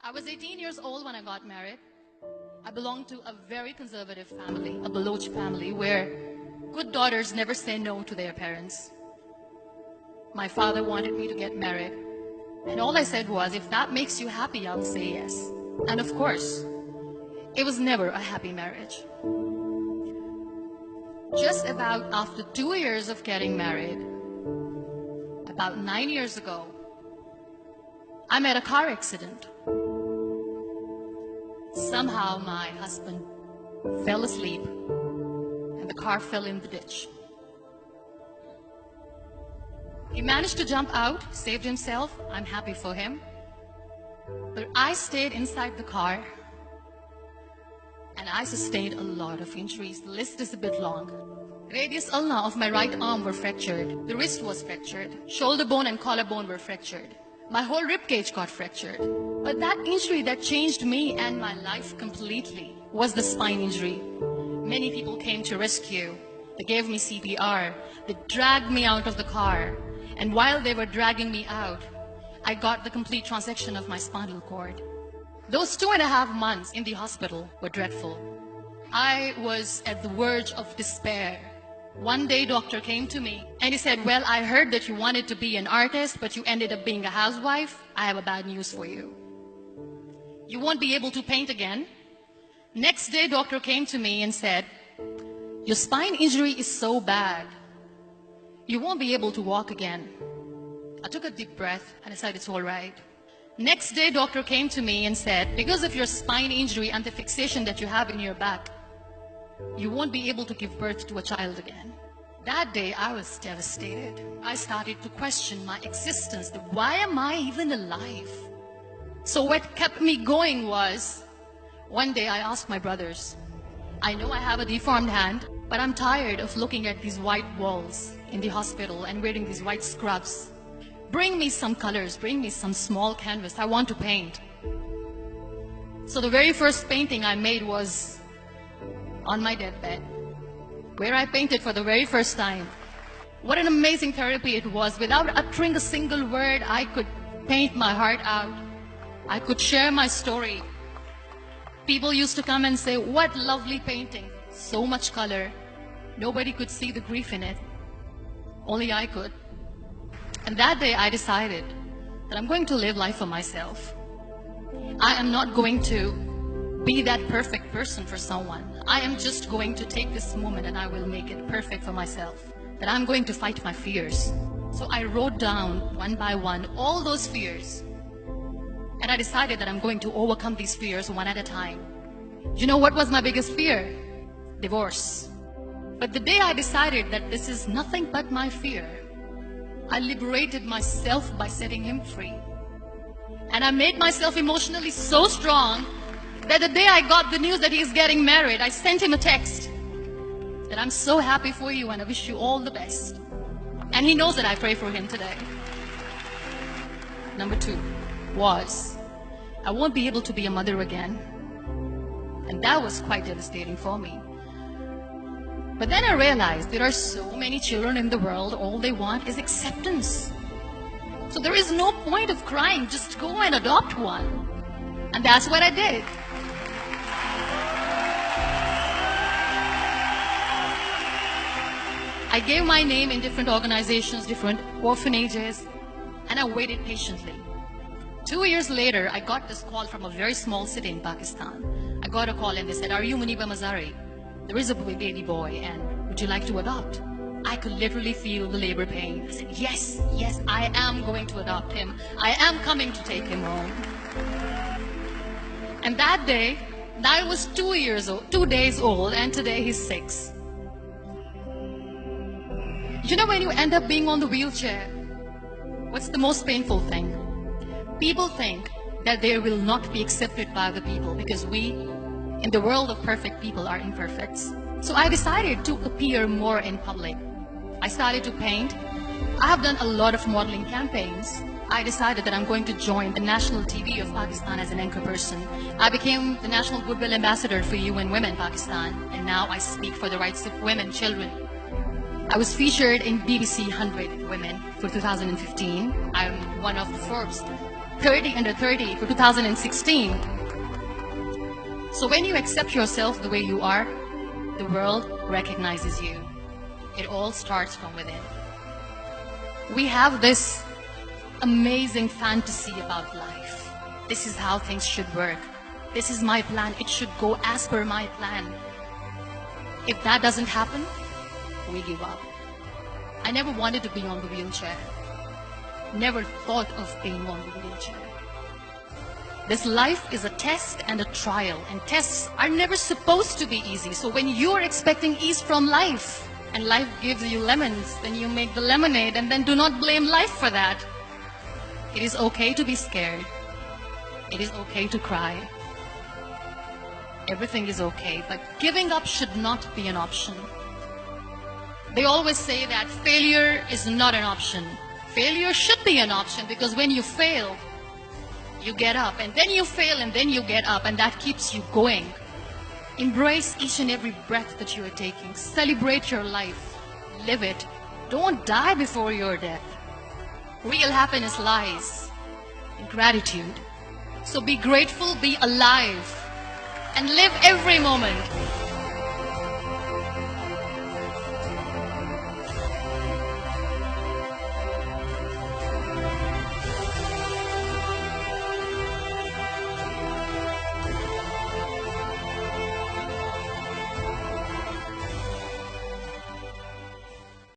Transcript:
I was 18 years old when I got married. I belonged to a very conservative family, a Baloch family, where good daughters never say no to their parents. My father wanted me to get married, and all I said was, if that makes you happy, I'll say yes. And of course, it was never a happy marriage. Just about after 2 years of getting married, about 9 years ago, I met a car accident. Somehow my husband fell asleep and the car fell in the ditch. He managed to jump out, saved himself. I'm happy for him. But I stayed inside the car and I sustained a lot of injuries. The list is a bit long. Radius ulna of my right arm were fractured. The wrist was fractured. Shoulder bone and collarbone were fractured. My whole rib cage got fractured. But that injury that changed me and my life completely was the spine injury. Many people came to rescue. They gave me CPR. They dragged me out of the car. And while they were dragging me out, I got the complete transection of my spinal cord. Those 2.5 months in the hospital were dreadful. I was at the verge of despair. One day, doctor came to me and he said, well, I heard that you wanted to be an artist, but you ended up being a housewife. I have a bad news for you. You won't be able to paint again. Next day, doctor came to me and said, your spine injury is so bad, you won't be able to walk again. I took a deep breath and I said, it's all right. Next day, doctor came to me and said, because of your spine injury and the fixation that you have in your back, you won't be able to give birth to a child again. That day, I was devastated. I started to question my existence. Why am I even alive? So what kept me going was, one day I asked my brothers, I know I have a deformed hand, but I'm tired of looking at these white walls in the hospital and wearing these white scrubs. Bring me some colors, bring me some small canvas. I want to paint. So the very first painting I made was on my deathbed, where I painted for the very first time. What an amazing therapy it was. Without uttering a single word, I could paint my heart out. I could share my story. People used to come and say, what lovely painting. So much color. Nobody could see the grief in it. Only I could. And that day I decided that I'm going to live life for myself. I am not going to be that perfect person for someone. I am just going to take this moment and I will make it perfect for myself. That I'm going to fight my fears. So I wrote down one by one all those fears. And I decided that I'm going to overcome these fears one at a time. You know what was my biggest fear? Divorce. But the day I decided that this is nothing but my fear, I liberated myself by setting him free. And I made myself emotionally so strong that the day I got the news that he's getting married, I sent him a text that I'm so happy for you and I wish you all the best. And he knows that I pray for him today. Number 2 was, I won't be able to be a mother again. And that was quite devastating for me. But then I realized there are so many children in the world, all they want is acceptance. So there is no point of crying, just go and adopt one. And that's what I did. I gave my name in different organizations, different orphanages, and I waited patiently. 2 years later, I got this call from a very small city in Pakistan. I got a call and they said, are you Muniba Mazari? There is a baby boy and would you like to adopt? I could literally feel the labor pain. I said, yes, yes, I am going to adopt him. I am coming to take him home. And that day, I was 2 days old, and today he's 6. You know, when you end up being on the wheelchair, what's the most painful thing? People think that they will not be accepted by other people because we, in the world of perfect people, are imperfects. So I decided to appear more in public. I started to paint. I have done a lot of modeling campaigns. I decided that I'm going to join the national TV of Pakistan as an anchor person. I became the National Goodwill Ambassador for UN Women Pakistan, and now I speak for the rights of women, children. I was featured in BBC 100 Women for 2015. I'm one of the Forbes 30 under 30 for 2016. So when you accept yourself the way you are, the world recognizes you. It all starts from within. We have this amazing fantasy about life. This is how things should work. This is my plan. It should go as per my plan. If that doesn't happen, we give up. I never wanted to be on the wheelchair. Never thought of being on the wheelchair. This life is a test and a trial, and tests are never supposed to be easy. So when you're expecting ease from life, and life gives you lemons, then you make the lemonade, and then do not blame life for that. It is okay to be scared. It is okay to cry. Everything is okay, but giving up should not be an option. They always say that failure is not an option. Failure should be an option, because when you fail, you get up, and then you fail, and then you get up, and that keeps you going. Embrace each and every breath that you are taking. Celebrate your life. Live it. Don't die before your death. Real happiness lies in gratitude. So be grateful, be alive, and live every moment.